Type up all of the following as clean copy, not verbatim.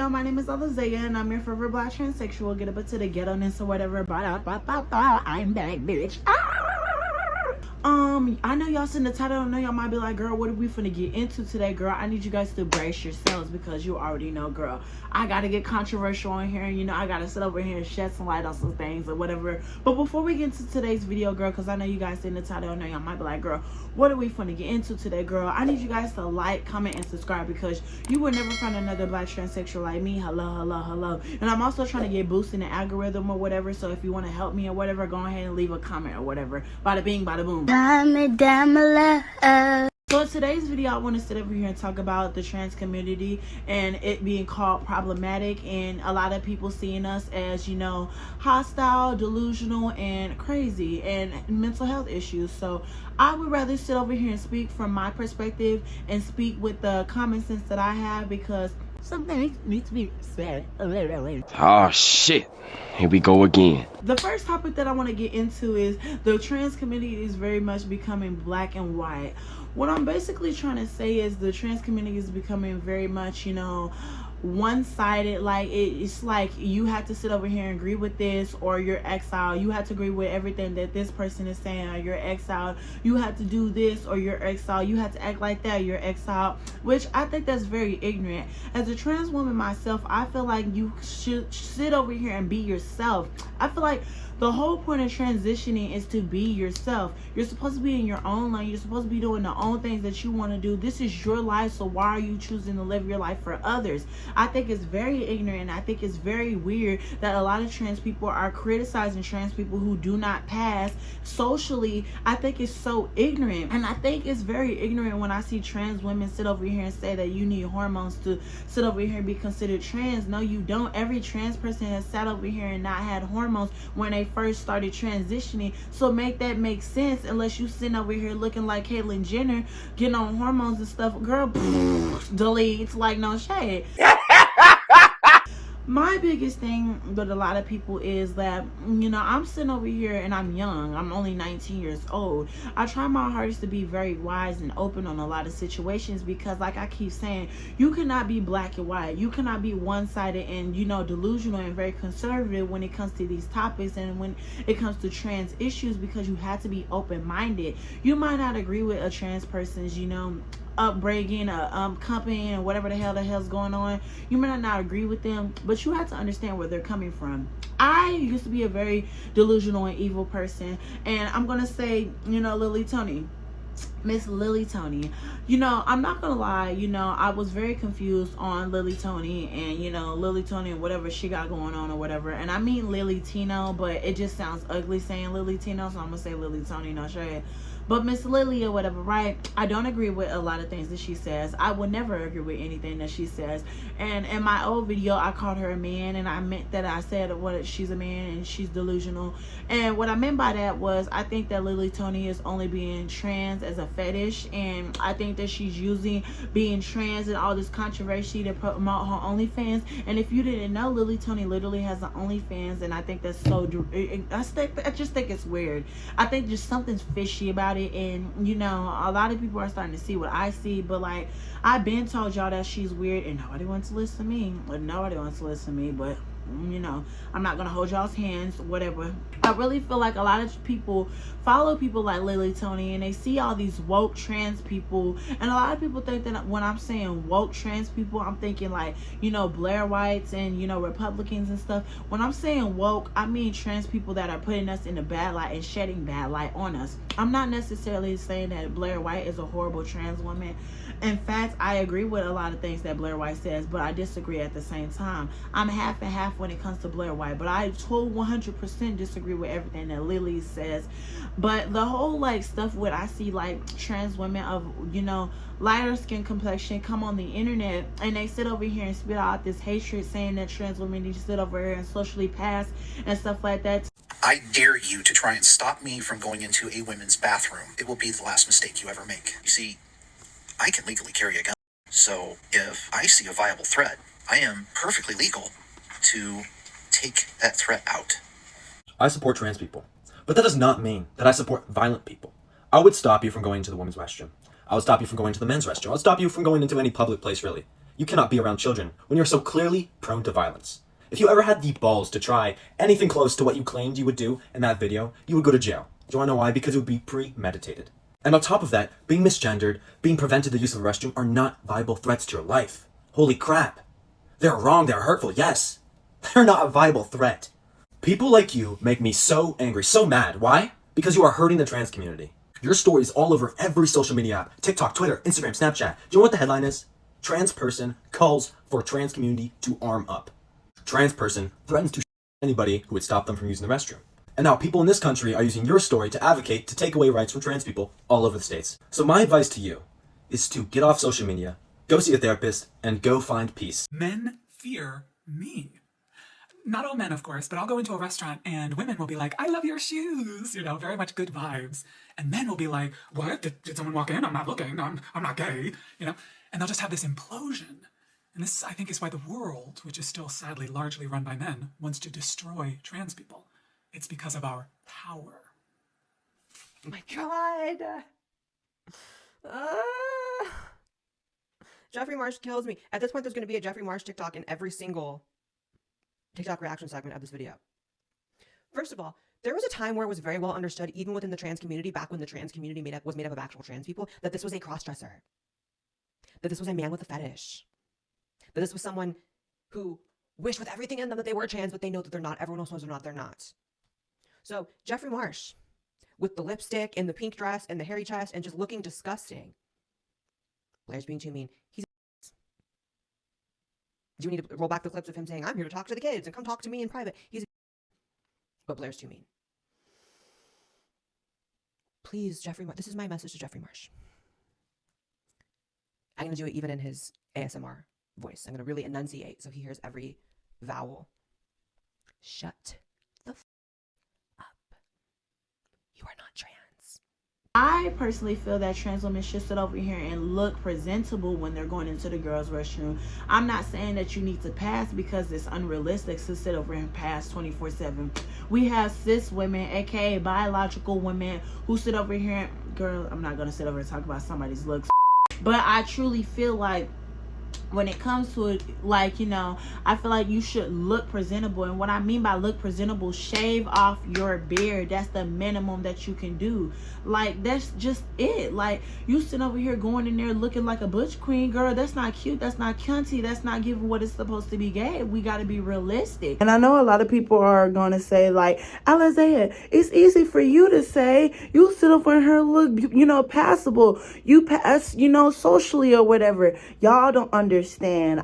video. My name is Alizaya, and I'm your favorite black transsexual. Get up to the ghetto-ness or whatever. I'm back, bitch. I know y'all seen the title. I know y'all might be like, girl, what are we finna get into today, girl? I need you guys to brace yourselves because you already know, girl, I gotta get controversial on here, and I gotta sit over here and shed some light on some things or whatever. But before we get into today's video, girl, because I know you guys seen the title, I know y'all might be like, girl, what are we finna get into today, girl? I need you guys to like, comment, and subscribe because you will never find another black transsexual like me. Hello. And I'm also trying to get boosted in the algorithm or whatever, so if you want to help me or whatever, go ahead and leave a comment or whatever. Bada bing, bada boom. So in today's video, I want to sit over here and talk about the trans community and it being called problematic, and a lot of people seeing us as, hostile, delusional, and crazy, and mental health issues. So I would rather sit over here and speak from my perspective and speak with the common sense that I have, because something needs to be said. Oh shit, here we go again. The first topic that I want to get into is the trans community is very much becoming black and white. What I'm basically trying to say is the trans community is becoming very much, one-sided. Like it's like you have to sit over here and agree with this, or you're exiled. You have to agree with everything that this person is saying, or you're exiled. You have to do this, or you're exiled. You have to act like that, you're exiled, which I think that's very ignorant. As a trans woman myself, I feel like you should sit over here and be yourself. I feel like the whole point of transitioning is to be yourself. You're supposed to be in your own lane. You're supposed to be doing the own things that you want to do. This is your life, so why are you choosing to live your life for others? I think it's very ignorant. I think it's very weird that a lot of trans people are criticizing trans people who do not pass socially. I think it's so ignorant, and I think it's very ignorant when I see trans women sit over here and say that you need hormones to sit over here and be considered trans. No, you don't. Every trans person has sat over here and not had hormones when they first started transitioning, so make that make sense. Unless you sitting over here looking like Caitlyn Jenner, getting on hormones and stuff, girl, delete, like no shade. My biggest thing with a lot of people is that, I'm sitting over here and I'm young. I'm only 19 years old. I try my hardest to be very wise and open on a lot of situations because, like I keep saying, you cannot be black and white. You cannot be one-sided and, delusional and very conservative when it comes to these topics and when it comes to trans issues, because you have to be open-minded. You might not agree with a trans person's, upbringing, company, and whatever the hell's going on. You may not agree with them, but you have to understand where they're coming from. I used to be a very delusional and evil person, and I'm gonna say, Lily Tony, Miss Lily Tony, I'm not gonna lie, I was very confused on Lily Tony and Lily Tony and whatever she got going on or whatever. And I mean Lily Tino, but it just sounds ugly saying Lily Tino, so I'm gonna say Lily Tony, no shade. But Miss Lily or whatever, right? I don't agree with a lot of things that she says. I would never agree with anything that she says. And in my old video, I called her a man, and I meant that I said she's a man and she's delusional. And what I meant by that was, I think that Lily Tony is only being trans as a fetish, and I think that she's using being trans and all this controversy to promote her OnlyFans. And if you didn't know, Lily Tony literally has an OnlyFans, and I think that's so. I just think it's weird. I think just something's fishy about it, and a lot of people are starting to see what I see, but like I've been told y'all that she's weird, and nobody wants to listen to me. But I'm not gonna hold y'all's hands, whatever. I really feel like a lot of people follow people like Lily Tony, and they see all these woke trans people, and a lot of people think that when I'm saying woke trans people, I'm thinking like Blair Whites and Republicans and stuff. When I'm saying woke, I mean trans people that are putting us in a bad light and shedding bad light on us. I'm not necessarily saying that Blair White is a horrible trans woman. In fact, I agree with a lot of things that Blair White says, but I disagree at the same time. I'm half and half when it comes to Blair White, but I 100% disagree with everything that Lily says. But the whole stuff what I see trans women of lighter skin complexion come on the internet, and they sit over here and spit out this hatred, saying that trans women need to sit over here and socially pass and stuff like that. I dare you to try and stop me from going into a women's bathroom. It will be the last mistake you ever make. You see, I can legally carry a gun. So if I see a viable threat, I am perfectly legal to take that threat out. I support trans people, but that does not mean that I support violent people. I would stop you from going to the women's restroom. I would stop you from going to the men's restroom. I would stop you from going into any public place, really. You cannot be around children when you're so clearly prone to violence. If you ever had the balls to try anything close to what you claimed you would do in that video, you would go to jail. Do you want to know why? Because it would be premeditated. And on top of that, being misgendered, being prevented the use of a restroom are not viable threats to your life. Holy crap. They're wrong, they're hurtful, yes. They're not a viable threat. People like you make me so angry, so mad. Why? Because you are hurting the trans community. Your story is all over every social media app. TikTok, Twitter, Instagram, Snapchat. Do you know what the headline is? Trans person calls for trans community to arm up. Trans person threatens to anybody who would stop them from using the restroom. And now people in this country are using your story to advocate to take away rights from trans people all over the states. So my advice to you is to get off social media, go see a therapist, and go find peace. Men fear me. Not all men, of course, but I'll go into a restaurant and women will be like, I love your shoes, you know, very much good vibes. And men will be like, what? Did someone walk in? I'm not looking. I'm not gay, you know? And they'll just have this implosion. And this, I think, is why the world, which is still sadly largely run by men, wants to destroy trans people. It's because of our power. Oh my God. Jeffrey Marsh kills me. At this point, there's going to be a Jeffrey Marsh TikTok in every single TikTok reaction segment of this video. First of all, there was a time where it was very well understood, even within the trans community, back when the trans community was made up of actual trans people, that this was a cross-dresser. That this was a man with a fetish. That this was someone who wished with everything in them that they were trans, but they know that they're not. Everyone else knows they're not. So Jeffrey Marsh, with the lipstick and the pink dress and the hairy chest and just looking disgusting. Blair's being too mean. Do we need to roll back the clips of him saying, I'm here to talk to the kids and come talk to me in private? But Blair's too mean. Please, Jeffrey Marsh. This is my message to Jeffrey Marsh. I'm going to do it even in his ASMR voice. I'm going to really enunciate so he hears every vowel. Shut the up. You are not trans. I personally feel that trans women should sit over here and look presentable when they're going into the girls' restroom. I'm not saying that you need to pass because it's unrealistic to sit over and pass 24/7. We have cis women, aka biological women, who sit over here and, girl, I'm not going to sit over and talk about somebody's looks. But I truly feel like when it comes to it, like, you know, I feel like you should look presentable. And what I mean by look presentable, shave off your beard. That's the minimum that you can do. Like, that's just it. Like, you sitting over here going in there looking like a butch queen, girl, that's not cute, that's not cunty, that's not giving what it's supposed to be gay. We got to be realistic. And I know a lot of people are going to say, like, Alizea, it's easy for you to say. You sit over here look, you know, passable. You pass, you know, socially or whatever. Y'all don't understand.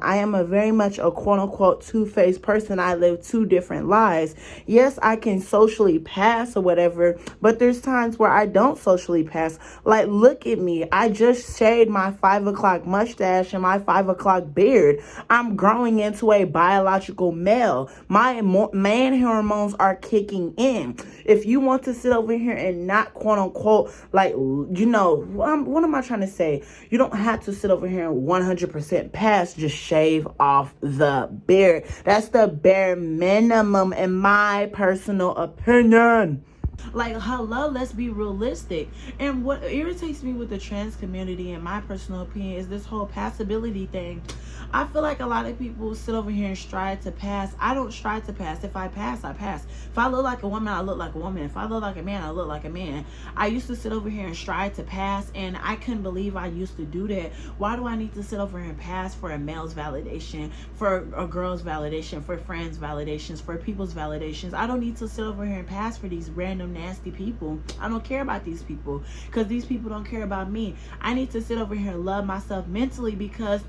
I am a very much a quote-unquote two-faced person. I live two different lives. Yes, I can socially pass or whatever, but there's times where I don't socially pass. Like, look at me. I just shaved my 5 o'clock mustache and my 5 o'clock beard. I'm growing into a biological male. My man hormones are kicking in. If you want to sit over here and not quote-unquote, like, you know, what am I trying to say? You don't have to sit over here and 100% pass. Just shave off the beard. That's the bare minimum in my personal opinion. Like, hello, let's be realistic. And what irritates me with the trans community, in my personal opinion, is this whole passability thing. I feel like a lot of people sit over here and strive to pass. I don't strive to pass. If I pass, I pass. If I look like a woman, I look like a woman. If I look like a man, I look like a man. I used to sit over here and strive to pass, and I couldn't believe I used to do that. Why do I need to sit over here and pass for a male's validation, for a girl's validation, for friends' validations, for people's validations? I don't need to sit over here and pass for these random nasty people. I don't care about these people because these people don't care about me. I need to sit over here and love myself mentally, because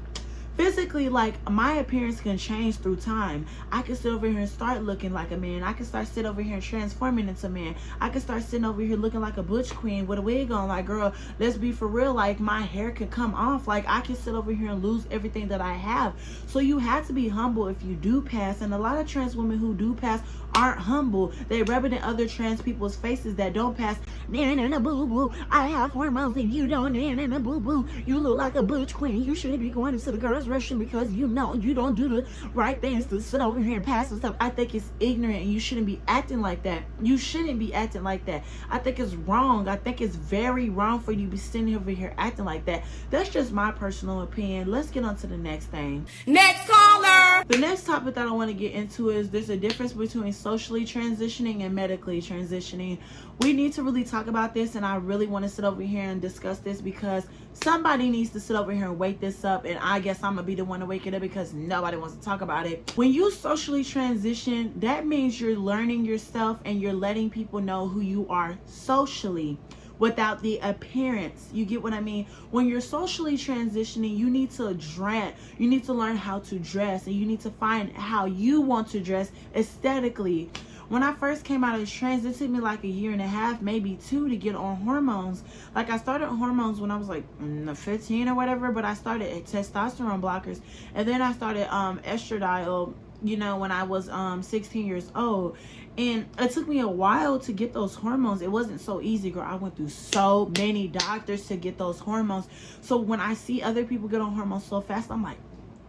physically, like, my appearance can change through time. I can sit over here and start looking like a man. I can start sit over here and transforming into a man. I can start sitting over here looking like a butch queen with a wig on. Like, girl, let's be for real. Like, my hair can come off. Like, I can sit over here and lose everything that I have. So you have to be humble if you do pass. And a lot of trans women who do pass aren't humble. They rub it in other trans people's faces that don't pass. Boo boo, I have hormones and you don't. Boo boo, you look like a butch queen. You shouldn't be going into the girls' incarceration because you know you don't do the right things to sit over here and pass and stuff. I think it's ignorant, and you shouldn't be acting like that. You shouldn't be acting like that. I think it's wrong. I think it's very wrong for you to be sitting over here acting like that. That's just my personal opinion. Let's get on to the next thing. Next caller. The next topic that I want to get into is there's a difference between socially transitioning and medically transitioning. We need to really talk about this, and I really want to sit over here and discuss this because somebody needs to sit over here and wake this up, and I guess I'm gonna be the one to wake it up because nobody wants to talk about it. When you socially transition, that means you're learning yourself and you're letting people know who you are socially without the appearance. You get what I mean? When you're socially transitioning, you need to dress. You need to learn how to dress, and you need to find how you want to dress aesthetically. When I first came out of trans, it took me like a year and a half, maybe 2, to get on hormones. Like, I started hormones when I was like 15 or whatever, but I started testosterone blockers, and then I started estradiol, you know, when I was 16 years old. And it took me a while to get those hormones. It wasn't so easy, girl. I went through so many doctors to get those hormones. So when I see other people get on hormones so fast, I'm like,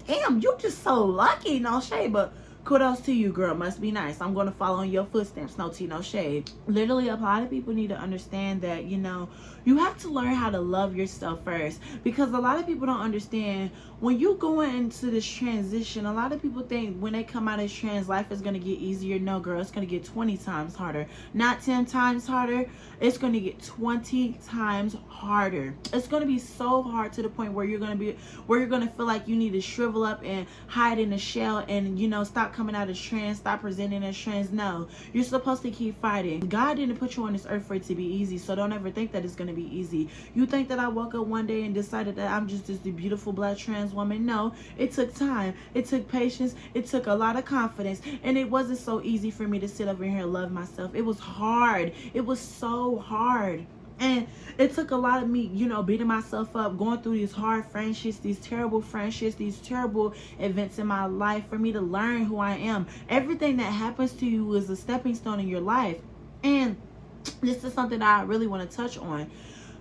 damn, you just so lucky. No shade, but kudos to you, girl. Must be nice. I'm going to follow in your footsteps. No tea, no shade. Literally, a lot of people need to understand that, you know, you have to learn how to love yourself first, because a lot of people don't understand when you go into this transition. A lot of people think when they come out as trans, life is going to get easier. No, girl, it's going to get 20 times harder. Not 10 times harder. It's going to get 20 times harder. It's going to be so hard to the point where you're going to feel like you need to shrivel up and hide in a shell and, you know, stop coming out as trans, stop presenting as trans. No, you're supposed to keep fighting. God didn't put you on this earth for it to be easy, so don't ever think that it's going to be easy. You think that I woke up one day and decided that I'm just this beautiful black trans woman? No, it took time, it took patience, it took a lot of confidence, and it wasn't so easy for me to sit over here and love myself. It was hard. It was so hard. And it took a lot of me, you know, beating myself up, going through these hard friendships, these terrible events in my life for me to learn who I am. Everything that happens to you is a stepping stone in your life. And this is something that I really want to touch on.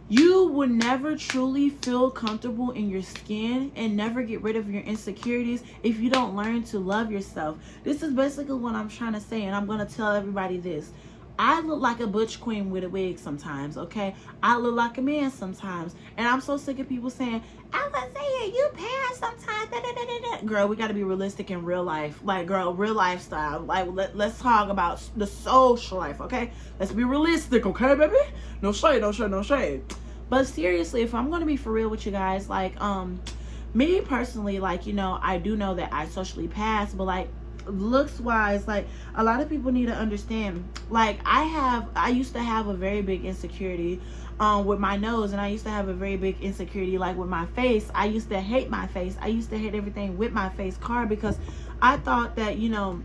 You will never truly feel comfortable in your skin and never get rid of your insecurities if you don't learn to love yourself. This is basically what I'm trying to say, and I'm going to tell everybody this. I look like a butch queen with a wig sometimes, okay? I look like a man sometimes. And I'm so sick of people saying, Isaiah, you pass sometimes. Da, da, da, da, da. Girl, we got to be realistic in real life. Like, girl, real lifestyle. Like, let's talk about the social life, okay? Let's be realistic, okay, baby? No shade, no shade, no shade. But seriously, if I'm going to be for real with you guys, like, me personally, like, you know, I do know that I socially pass, but, like, looks wise, like, a lot of people need to understand, like, I used to have a very big insecurity with my nose, and I used to have a very big insecurity, like, with my face. I used to hate my face. I used to hate everything with my face card because I thought that, you know,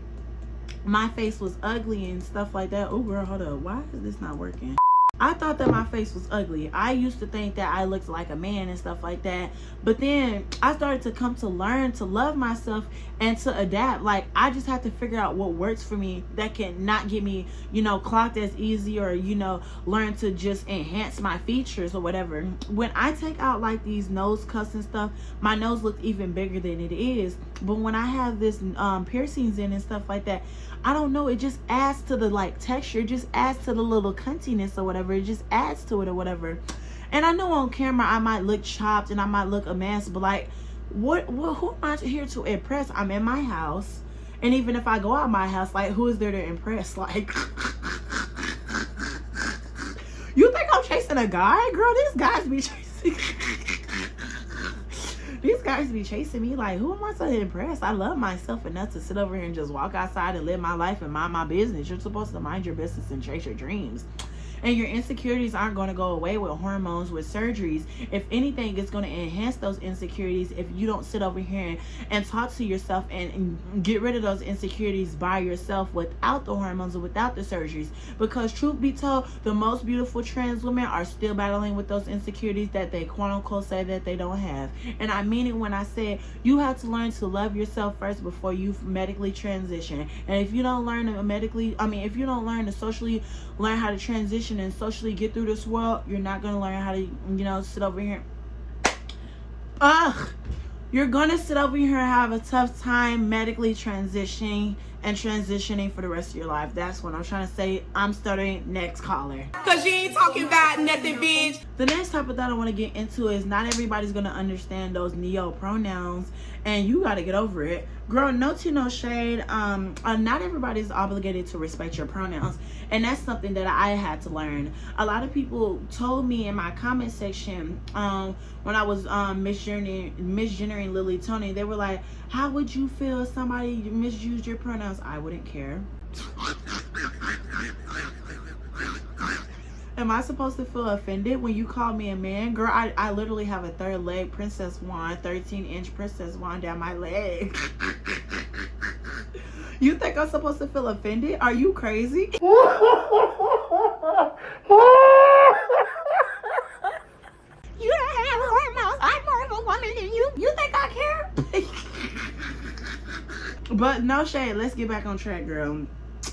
my face was ugly and stuff like that. Oh girl, hold up, why is this not working? I thought that my face was ugly. I used to think that I looked like a man and stuff like that. But then I started to come to learn to love myself and to adapt. Like, I just have to figure out what works for me that can not get me, you know, clocked as easy, or, you know, learn to just enhance my features or whatever. When I take out like these nose cuts and stuff, my nose looks even bigger than it is. But when I have this piercings in and stuff like that, I don't know, it just adds to the like texture, it just adds to the little cuntiness or whatever, it just adds to it or whatever. And I know on camera I might look chopped and I might look a mess, but like, who am I here to impress? I'm in my house, and even if I go out my house, like, who is there to impress? Like, you think I'm chasing a guy? Girl, these guys be chasing these guys be chasing me. Like, who am I to impress? I love myself enough to sit over here and just walk outside and live my life and mind my business. You're supposed to mind your business and chase your dreams. And your insecurities aren't going to go away with hormones, with surgeries. If anything, it's going to enhance those insecurities if you don't sit over here and talk to yourself and get rid of those insecurities by yourself without the hormones or without the surgeries. Because truth be told, the most beautiful trans women are still battling with those insecurities that they quote unquote say that they don't have. And I mean it when I say you have to learn to love yourself first before you medically transition. And if you don't learn to if you don't learn to socially learn how to transition and socially get through this world, you're not going to learn how to, you know, sit over here. You're gonna sit over here and have a tough time medically transitioning for the rest of your life. That's what I'm trying to say. I'm stuttering. Next caller. Cause you ain't talking about nothing, bitch. The next topic that I want to get into is not everybody's gonna understand those neo pronouns, and you gotta get over it. Girl, no tea, no shade. Not everybody's obligated to respect your pronouns, and that's something that I had to learn. A lot of people told me in my comment section, when I was misgendering Lily Tony, they were like, "How would you feel if somebody misused your pronouns?" I wouldn't care. Am I supposed to feel offended when you call me a man? Girl, I literally have a third leg princess wand, 13-inch princess wand down my leg. You think I'm supposed to feel offended? Are you crazy? You don't have hormones. I'm more of a woman than you. You think I care? But no shade. Let's get back on track, girl.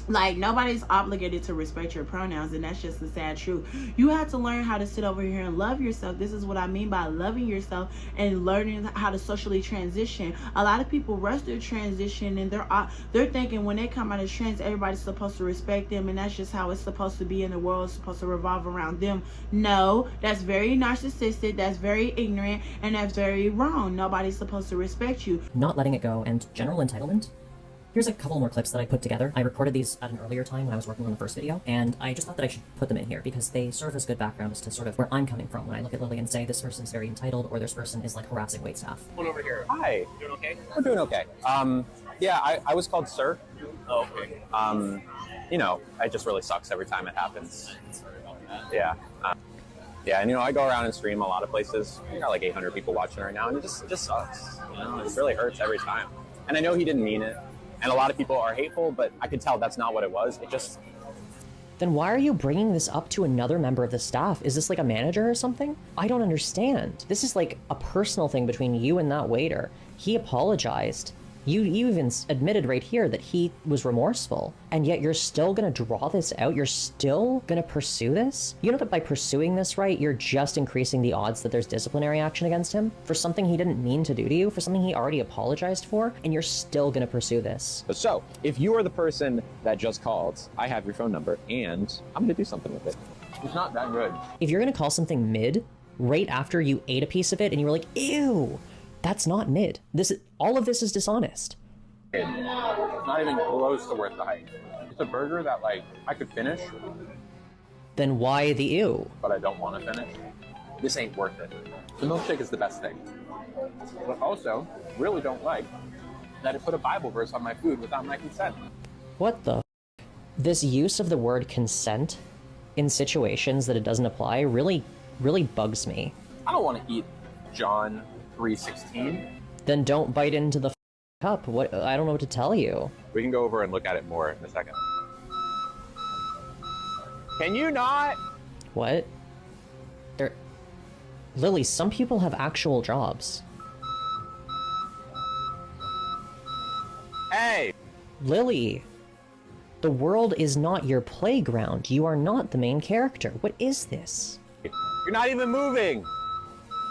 Like, nobody's obligated to respect your pronouns, and that's just the sad truth. You have to learn how to sit over here and love yourself. This is what I mean by loving yourself and learning how to socially transition. A lot of people rush their transition, and they're thinking when they come out of trans, everybody's supposed to respect them, and that's just how it's supposed to be in the world. It's supposed to revolve around them. No, that's very narcissistic, that's very ignorant, and that's very wrong. Nobody's supposed to respect you. Not letting it go and general entitlement. Here's a couple more clips that I put together. I recorded these at an earlier time when I was working on the first video, and I just thought that I should put them in here because they serve as good background as to sort of where I'm coming from when I look at Lily and say this person is very entitled or this person is like harassing waitstaff. One over here. Hi. Doing okay? We're doing okay. Yeah, I was called sir. Oh, okay. You know, it just really sucks every time it happens. Yeah. Yeah, and I go around and stream a lot of places. I got like 800 people watching right now, and it just sucks. It really hurts every time. And I know he didn't mean it. And a lot of people are hateful, but I could tell that's not what it was. It just... Then why are you bringing this up to another member of the staff? Is this like a manager or something? I don't understand. This is like a personal thing between you and that waiter. He apologized. You even admitted right here that he was remorseful, and yet you're still gonna draw this out? You're still gonna pursue this? You know that by pursuing this, right, you're just increasing the odds that there's disciplinary action against him for something he didn't mean to do to you, for something he already apologized for, and you're still gonna pursue this. So, if you are the person that just called, I have your phone number, and I'm gonna do something with it. It's not that good. If you're gonna call something mid, right after you ate a piece of it and you were like, ew, that's not mid. All of this is dishonest. It's not even close to worth the hype. It's a burger that, like, I could finish, Then why the ew? but I don't want to finish. This ain't worth it. The milkshake is the best thing. But also, really don't like that it put a Bible verse on my food without my consent. What the f-? This use of the word consent in situations that it doesn't apply really bugs me. I don't want to eat John 3:16. Then don't bite into the cup. What? I don't know what to tell you. We can go over and look at it more in a second. Can you not? What? Lily, some people have actual jobs. Hey! Lily, the world is not your playground. You are not the main character. What is this? You're not even moving!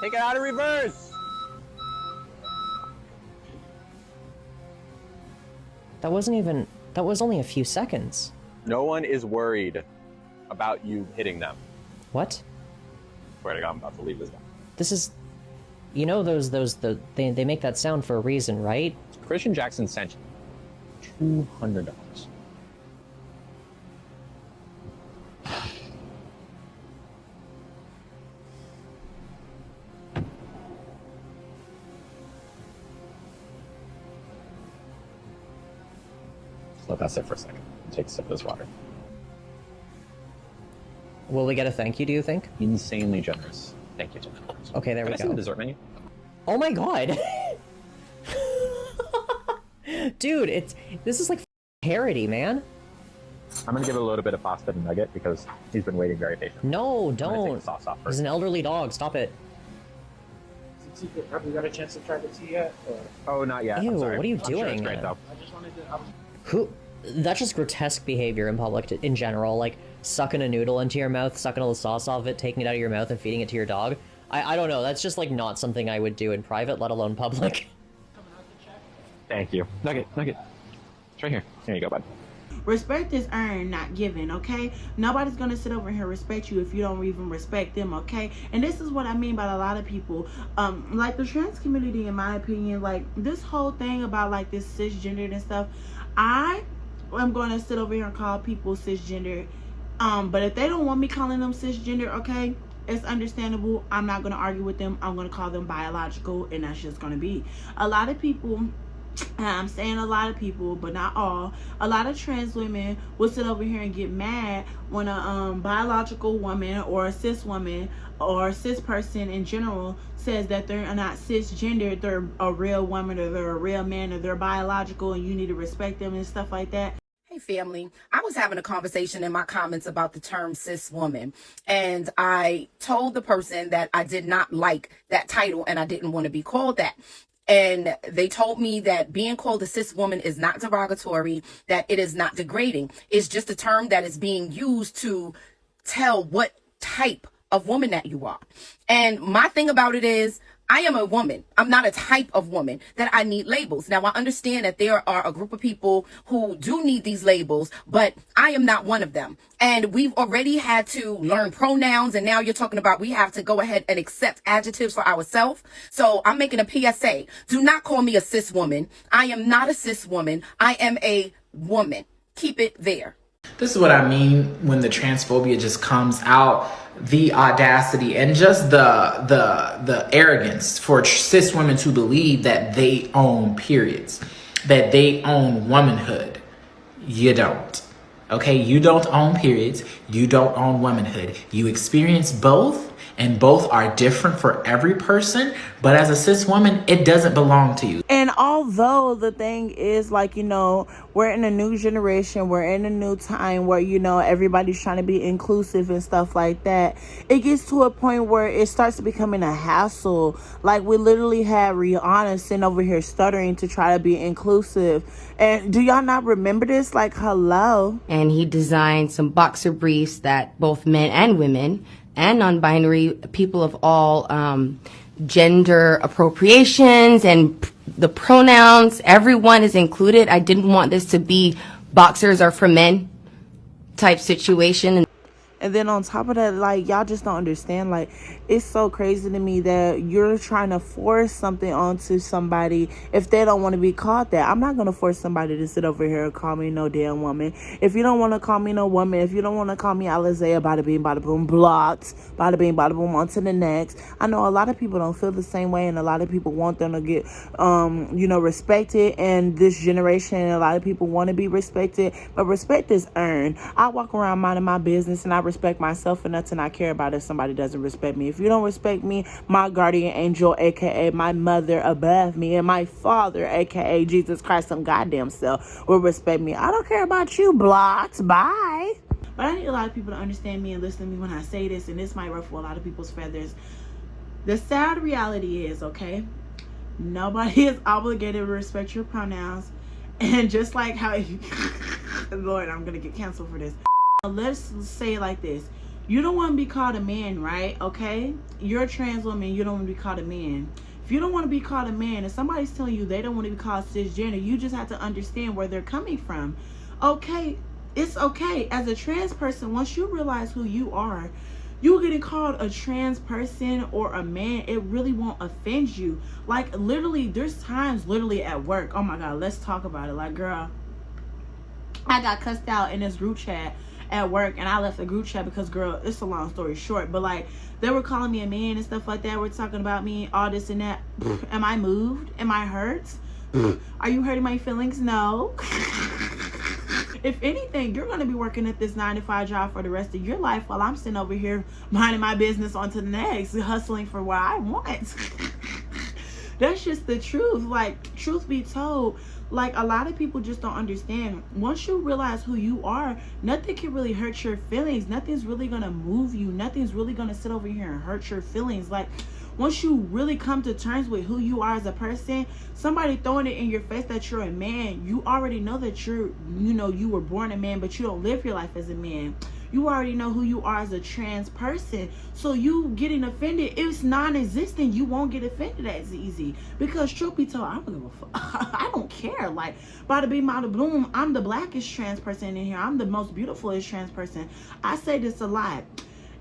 Take it out of reverse! That was only a few seconds. No one is worried about you hitting them. What? Swear to God, I'm about to leave this guy. This is, you know, they make that sound for a reason, right? Christian Jackson sent you $200. Let that sit for a second. Take a sip of this water. Will we get a thank you, do you think? Insanely generous. Thank you, Tim. Okay, there we Can I see the go. dessert menu? Oh my god! Dude, this is like parody, man. I'm gonna give it a little bit of pasta and nugget because he's been waiting very patiently. No, I'm gonna take don't. the sauce off He's first. an elderly dog, stop it. Have you got a chance to try the tea yet? Or... Oh, not yet. Ew, I'm sorry. what are you I'm sure it's doing? great, though. I just wanted to... Who? That's just grotesque behavior in public in general, like sucking a noodle into your mouth, sucking all the sauce off of it, taking it out of your mouth and feeding it to your dog. I don't know. That's just like not something I would do in private, let alone public. Thank you. Nugget. It's right here. Here you go, bud. Respect is earned, not given, okay? Nobody's gonna sit over here and respect you if you don't even respect them, okay? And this is what I mean by a lot of people. Like the trans community, in my opinion, like this whole thing about like this cisgendered and stuff, I am gonna sit over here and call people cisgender. But if they don't want me calling them cisgender, okay, it's understandable. I'm not gonna argue with them. I'm gonna call them biological, and that's just gonna be. A lot of people, I'm saying a lot of people, but not all, a lot of trans women will sit over here and get mad when a biological woman or a cis woman or a cis person in general says that they're not cisgender, they're a real woman or they're a real man or they're biological and you need to respect them and stuff like that. Hey family, I was having a conversation in my comments about the term cis woman, and I told the person that I did not like that title and I didn't want to be called that. And they told me that being called a cis woman is not derogatory, that it is not degrading. It's just a term that is being used to tell what type of woman that you are. And my thing about it is, I am a woman. I'm not a type of woman that I need labels. Now, I understand that there are a group of people who do need these labels, but I am not one of them. And we've already had to learn pronouns, and now you're talking about we have to go ahead and accept adjectives for ourselves. So I'm making a PSA. Do not call me a cis woman. I am not a cis woman. I am a woman. Keep it there. This is what I mean when the transphobia just comes out. The audacity and just the arrogance for cis women to believe that they own periods, that they own womanhood. You don't. Okay, you don't own periods. You don't own womanhood. You experience both, and both are different for every person. But as a cis woman, it doesn't belong to you. And although the thing is, like, you know, we're in a new generation, we're in a new time where, you know, everybody's trying to be inclusive and stuff like that, it gets to a point where it starts to becoming a hassle. Like, we literally had Rihanna sitting over here stuttering to try to be inclusive. And do y'all not remember this? Like, hello. And he designed some boxer briefs that both men and women and non-binary people of all gender appropriations and the pronouns, everyone is included. I didn't want this to be boxers are for men type situation. And then on top of that, like, y'all just don't understand. Like, it's so crazy to me that you're trying to force something onto somebody if they don't want to be called that. I'm not going to force somebody to sit over here and call me no damn woman. If you don't want to call me no woman, if you don't want to call me Alizea, bada bing, bada boom, blocked, bada bing, bada boom, on to the next. I know a lot of people don't feel the same way, and a lot of people want them to get, you know, respected. And this generation, a lot of people want to be respected, but respect is earned. I walk around minding my business, and I respect myself enough to not care about if somebody doesn't respect me. If you don't respect me, my guardian angel, aka my mother above me, and my father, aka Jesus Christ, some goddamn self, will respect me. I don't care about you, blocked. Bye. But I need a lot of people to understand me and listen to me when I say this, and this might ruffle a lot of people's feathers. The sad reality is, okay, nobody is obligated to respect your pronouns. And just like how Lord, I'm gonna get canceled for this. Let's say it like this. You don't want to be called a man, right? Okay? You're a trans woman. You don't want to be called a man. If you don't want to be called a man, if somebody's telling you they don't want to be called cisgender, you just have to understand where they're coming from. Okay, it's okay. As a trans person, once you realize who you are, you getting called a trans person or a man, it really won't offend you. Like, literally, there's times literally at work. Oh my God, let's talk about it. Like, girl, I got cussed out in this group chat at work, and I left the group chat because, girl, it's a long story short, but like, they were calling me a man and stuff like that. We're talking about me, all this and that. Am I moved? Am I hurt? Are you hurting my feelings? No. If anything, you're going to be working at this 9-to-5 job for the rest of your life while I'm sitting over here minding my business on to the next, hustling for what I want. That's just the truth. Like, truth be told, like, a lot of people just don't understand. Once you realize who you are, nothing can really hurt your feelings. Nothing's really gonna move you. Nothing's really gonna sit over here and hurt your feelings. Like, once you really come to terms with who you are as a person, somebody throwing it in your face that you're a man, you already know that you know, you were born a man, but you don't live your life as a man. You already know who you are as a trans person. So you getting offended, it's non-existent. You won't get offended as easy. Because truth be told, I don't give a fuck. I don't care. Like, by the beam out of bloom, I'm the blackest trans person in here. I'm the most beautifulest trans person. I say this a lot.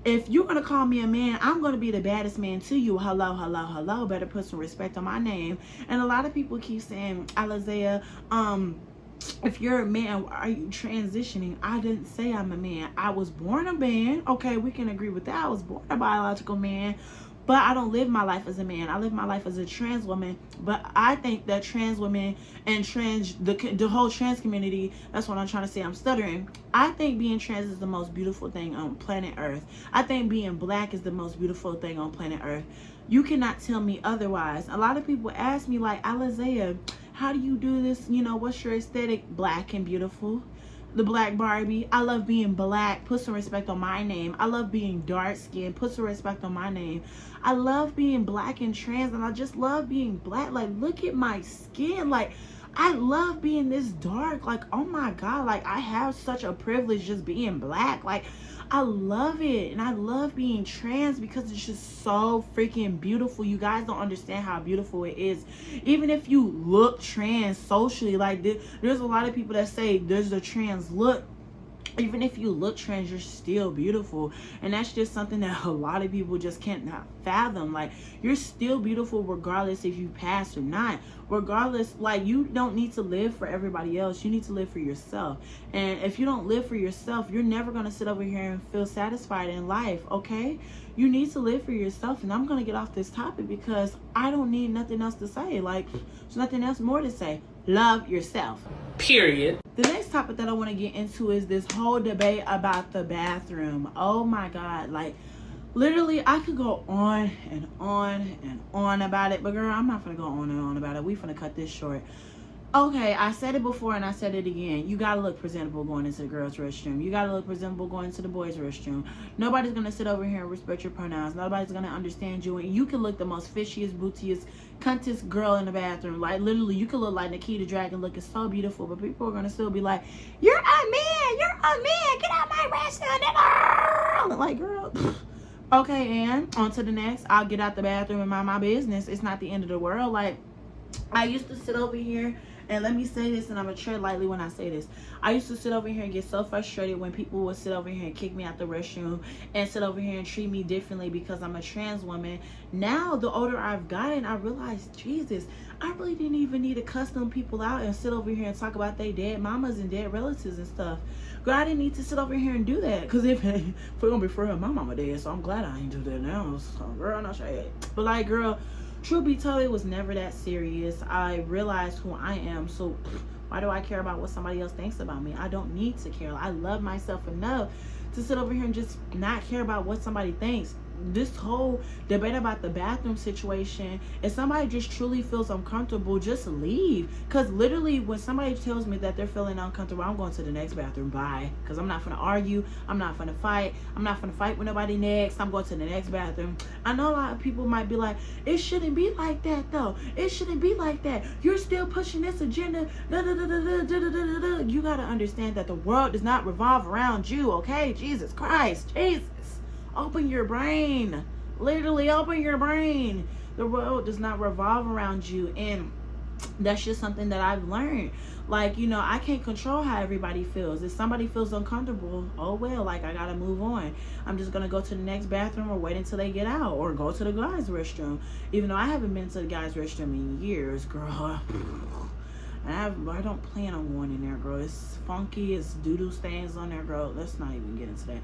If you're going to call me a man, I'm going to be the baddest man to you. Hello, hello, hello. Better put some respect on my name. And a lot of people keep saying, Alizea, if you're a man, are you transitioning? I didn't say I'm a man. I was born a man. Okay, we can agree with that. I was born a biological man, but I don't live my life as a man. I live my life as a trans woman. But I think that trans women and the whole trans community, that's what I'm trying to say, I'm stuttering. I think being trans is the most beautiful thing on planet Earth. I think being black is the most beautiful thing on planet Earth. You cannot tell me otherwise. A lot of people ask me, like, Alizea, how do you do this? You know, what's your aesthetic? Black and beautiful. The Black Barbie. I love being black. Put some respect on my name. I love being dark skinned. Put some respect on my name. I love being black and trans, and I just love being black. Like, look at my skin. Like, I love being this dark. Like, oh my God. Like, I have such a privilege just being black. Like, I love it. And I love being trans because it's just so freaking beautiful. You guys don't understand how beautiful it is. Even if you look trans socially, like, there's a lot of people that say there's a trans look. Even if you look trans, you're still beautiful. And that's just something that a lot of people just can't not fathom. Like, you're still beautiful regardless if you pass or not. Regardless, like, you don't need to live for everybody else. You need to live for yourself. And if you don't live for yourself, you're never going to sit over here and feel satisfied in life, okay? You need to live for yourself. And I'm going to get off this topic because I don't need nothing else to say. Like, there's nothing else more to say. Love yourself. Period. The next topic that I want to get into is this whole debate about the bathroom. Oh my God. Like, literally, I could go on and on and on about it. But girl, I'm not going to go on and on about it. We finna cut this short. Okay, I said it before and I said it again. You gotta look presentable going into the girls' restroom. You gotta look presentable going into the boys' restroom. Nobody's gonna sit over here and respect your pronouns. Nobody's gonna understand you. And you can look the most fishiest, bootiest, cuntest girl in the bathroom. Like, literally, you could look like Nikita Dragon looking so beautiful. But people are gonna still be like, you're a man! You're a man! Get out my restroom! Like, girl... Okay, and on to the next. I'll get out the bathroom and mind my business. It's not the end of the world. Like, I used to sit over here, and let me say this, and I'm gonna tread lightly when I say this. I used to sit over here and get so frustrated when people would sit over here and kick me out the restroom and sit over here and treat me differently because I'm a trans woman. Now, the older I've gotten, I realized, Jesus, I really didn't even need to cuss them people out and sit over here and talk about their dead mamas and dead relatives and stuff. Girl, I didn't need to sit over here and do that. Because if we're gonna be for real, my mama dead, so I'm glad I ain't do that now. So, girl, not sure. But like, girl, truth be told, it was never that serious. I realized who I am, so why do I care about what somebody else thinks about me? I don't need to care. I love myself enough to sit over here and just not care about what somebody thinks. This whole debate about the bathroom situation, if somebody just truly feels uncomfortable, just leave. Because literally, when somebody tells me that they're feeling uncomfortable, I'm going to the next bathroom. Bye. Because I'm not going to argue. I'm not going to fight. I'm not going to fight with nobody next. I'm going to the next bathroom. I know a lot of people might be like, it shouldn't be like that, though. It shouldn't be like that. You're still pushing this agenda. You got to understand that the world does not revolve around you, okay? Jesus Christ. Jesus. Open your brain. Literally open your brain. The world does not revolve around you. And that's just something that I've learned. Like, you know, I can't control how everybody feels. If somebody feels uncomfortable, oh well, like, I gotta move on. I'm just gonna go to the next bathroom or wait until they get out, or go to the guys' restroom. Even though I haven't been to the guys' restroom in years, girl. I don't plan on going in there, girl. It's funky. It's doo-doo stains on there, girl. Let's not even get into that.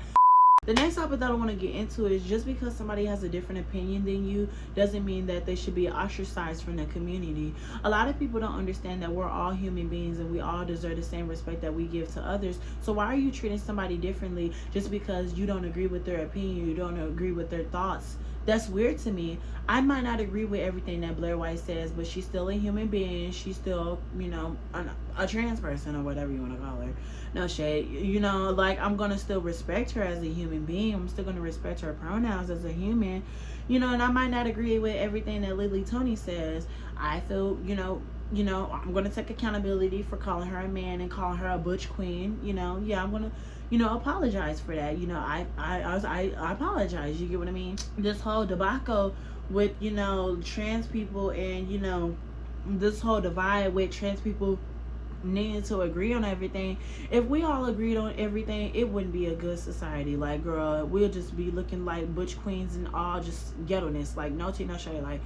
The next topic that I want to get into is just because somebody has a different opinion than you doesn't mean that they should be ostracized from the community. A lot of people don't understand that we're all human beings and we all deserve the same respect that we give to others. So why are you treating somebody differently just because you don't agree with their opinion, you don't agree with their thoughts? That's weird to me. I might not agree with everything that Blair White says, but she's still a human being. She's still, you know, a trans person or whatever you want to call her. No shade. You know, like, I'm going to still respect her as a human being. I'm still going to respect her pronouns as a human. You know, and I might not agree with everything that Lily Tony says. I feel, you know, I'm going to take accountability for calling her a man and calling her a butch queen. You know, yeah, I'm going to, you know, apologize for that. You know, I apologize. You get what I mean? This whole debacle with, you know, trans people, and, you know, this whole divide with trans people needing to agree on everything. If we all agreed on everything, it wouldn't be a good society. Like, girl, we'll just be looking like butch queens and all just ghetto-ness. Like, no tea, no shade. Like,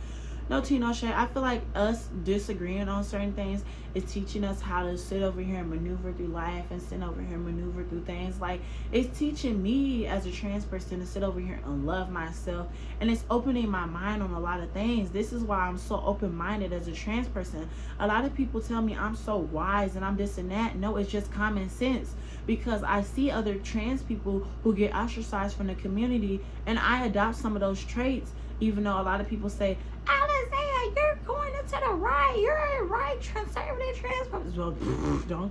no tea, no shade. I feel like us disagreeing on certain things is teaching us how to sit over here and maneuver through life, and sit over here and maneuver through things. Like, it's teaching me as a trans person to sit over here and love myself, and it's opening my mind on a lot of things. This is why I'm so open-minded as a trans person. A lot of people tell me I'm so wise and I'm this and that. No, it's just common sense, because I see other trans people who get ostracized from the community, and I adopt some of those traits, even though a lot of people say, Alizea, you're going into the right, you're a right conservative trans person. Well,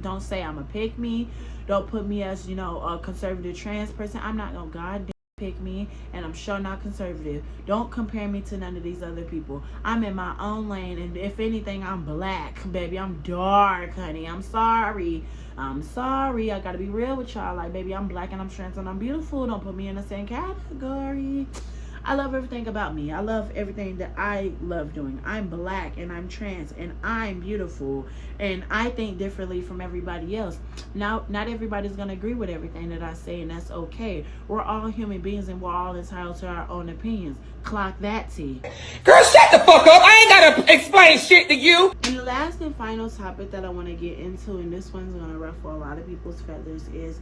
don't say I'm a pick me. Don't put me as, you know, a conservative trans person. I'm not no goddamn pick me, and I'm sure not conservative. Don't compare me to none of these other people. I'm in my own lane, and if anything, I'm black, baby. I'm dark, honey. I'm sorry. I gotta be real with y'all. Like, baby, I'm black and I'm trans and I'm beautiful. Don't put me in the same category. I love everything about me. I love everything that I love doing. I'm black and I'm trans and I'm beautiful, and I think differently from everybody else. Now, not everybody's gonna agree with everything that I say, and that's okay. We're all human beings, and we're all entitled to our own opinions. Clock that, T. Girl, shut the fuck up. I ain't gotta explain shit to you. And the last and final topic that I want to get into, and this one's gonna ruffle a lot of people's feathers, is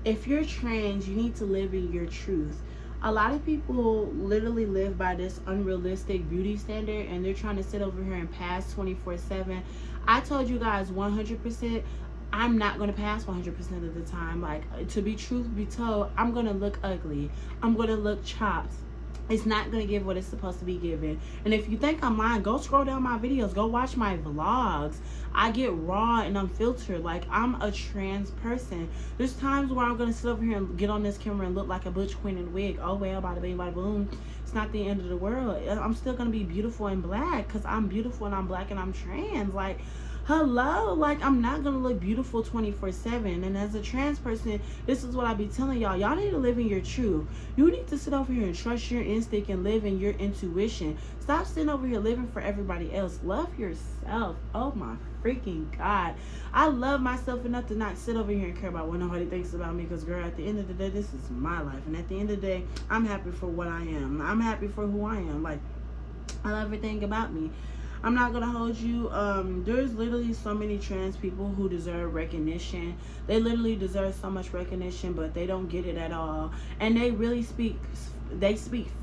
if you're trans, you need to live in your truth. A lot of people literally live by this unrealistic beauty standard, and they're trying to sit over here and pass 24/7. I told you guys 100%, I'm not going to pass 100% of the time. Like, to be truth be told, I'm going to look ugly. I'm going to look chopped. It's not going to give what it's supposed to be given. And if you think I'm lying, go scroll down my videos. Go watch my vlogs. I get raw and unfiltered. Like, I'm a trans person. There's times where I'm going to sit over here and get on this camera and look like a butch queen in a wig. Oh, well, bada bing, bada boom. It's not the end of the world. I'm still going to be beautiful and black, because I'm beautiful and I'm black and I'm trans. Like, hello, like, I'm not gonna look beautiful 24/7. And as a trans person, this is what I be telling y'all. Y'all need to live in your truth. You need to sit over here and trust your instinct and live in your intuition. Stop sitting over here living for everybody else. Love yourself. Oh my freaking God. I love myself enough to not sit over here and care about what nobody thinks about me, because, girl, at the end of the day, this is my life. And at the end of the day, I'm happy for what I am. I'm happy for who I am. Like, I love everything about me. I'm not gonna hold you. There's literally so many trans people who deserve recognition. They literally deserve so much recognition, but they don't get it at all. And they really speak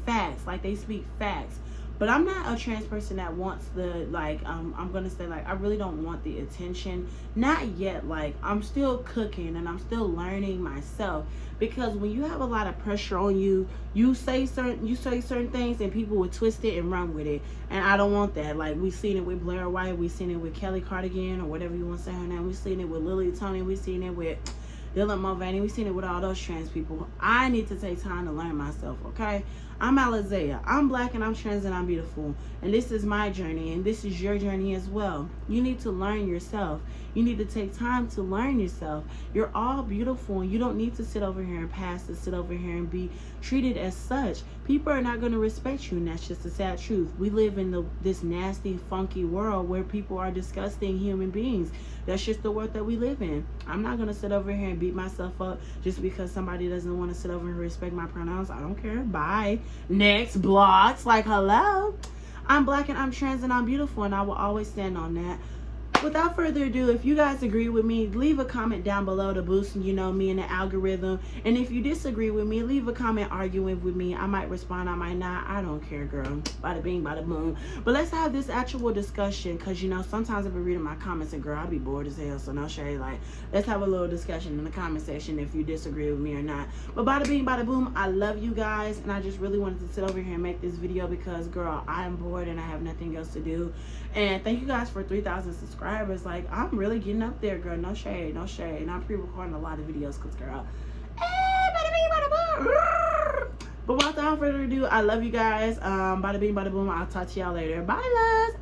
facts. Like, they speak facts. But I'm not a trans person that wants the, like, I'm gonna say, like, I really don't want the attention. Not yet. Like, I'm still cooking and I'm still learning myself. Because when you have a lot of pressure on you, you say certain things and people will twist it and run with it. And I don't want that. Like, we seen it with Blair White, we seen it with Kelly Cardigan, or whatever you want to say her name. We seen it with Lily Tony, we seen it with Dylan Mulvaney, we seen it with all those trans people. I need to take time to learn myself, okay? I'm Alizea. I'm black and I'm trans and I'm beautiful. And this is my journey, and this is your journey as well. You need to learn yourself. You need to take time to learn yourself. You're all beautiful, and you don't need to sit over here and pass to sit over here and be treated as such. People are not going to respect you, and that's just the sad truth. We live in this nasty, funky world where people are disgusting human beings. That's just the world that we live in. I'm not going to sit over here and beat myself up just because somebody doesn't want to sit over here and respect my pronouns. I don't care. Bye. Next, blogs. Like, hello. I'm black and I'm trans and I'm beautiful, and I will always stand on that. Without further ado, if you guys agree with me, leave a comment down below to boost, you know, me and the algorithm. And if you disagree with me, leave a comment arguing with me. I might respond, I might not. I don't care, girl. Bada bing, bada boom. But let's have this actual discussion, because, you know, sometimes I be reading my comments and, girl, I be bored as hell, so no shade. Like, let's have a little discussion in the comment section if you disagree with me or not. But bada bing, bada boom, I love you guys, and I just really wanted to sit over here and make this video because, girl, I am bored and I have nothing else to do. And thank you guys for 3,000 subscribers. Like, I'm really getting up there, girl. No shade, no shade. And I'm pre-recording a lot of videos because, girl, bada bing, bada boom. But without further ado, I love you guys. Bada bing, bada boom. I'll talk to y'all later. Bye, loves.